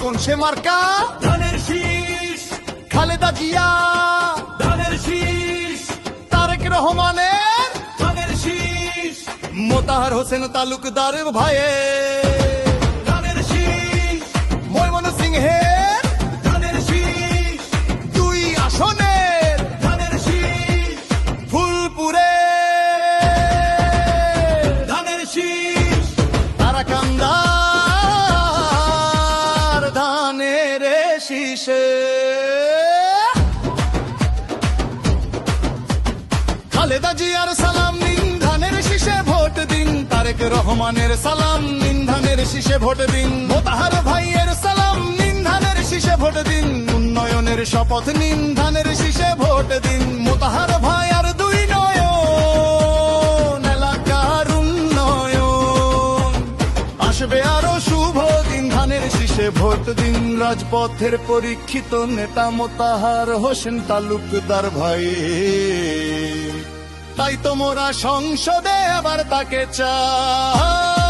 এখন সে মার্কা ধানের শীষ, খালেদা জিয়া, ধানের শীষ, তারেক রহমানের, ধানের শীষ, মোতাহার হোসেন তালুকদার ভাইয়ে, ধানের শীষ, ময়মনসিংহের ধানের শীষ, 2 আসনের ধানের শীষ, ফুলপুরে, ধানের শীষ, তারাকান্দার ধানের শীষে, খালেদা জিয়ার সালাম নিন, ধানের শীষে ভোট দিন। তারেক রহমানের সালাম নিন, ধানের শীষে ভোট দিন। মোতাহার ভাইয়ের সালাম নিন, ধানের শীষে ভোট দিন। উন্নয়নের শপথ নিন, ধানের শীষে ভোট দিন। মোতাহার ভাই আর 2 নয়ন, এলাকার উন্নয়ন আসবে আরো শুভ দিন, ধানের শীষে ভোট দিন। রাজপথের পরীক্ষিত নেতা মোতাহার হোসেন তালুকদার ভাই, তাই তো মোরা সংসদে আবার তাকে চাই।